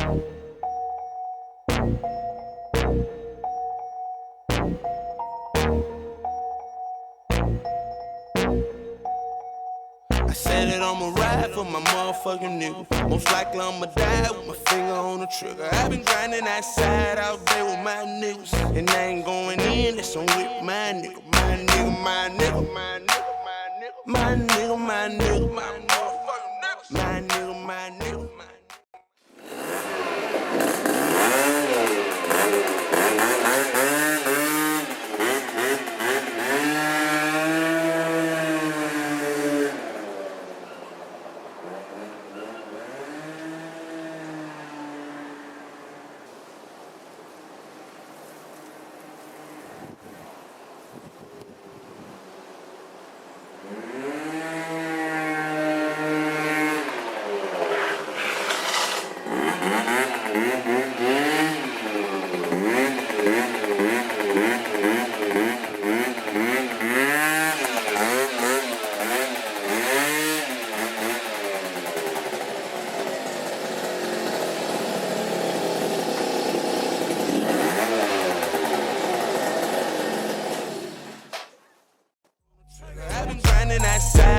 I said that I'ma ride for my motherfucking nigga. Most likely I'ma die with my finger on the trigger. I've been grinding outside all day with my niggas, and I ain't going in, that's on with my nigga. My nigga, my nigga, my nigga, my nigga, my nigga, my motherfucking niggas. My nigga, my nigga, my nigga. I've been grinding outside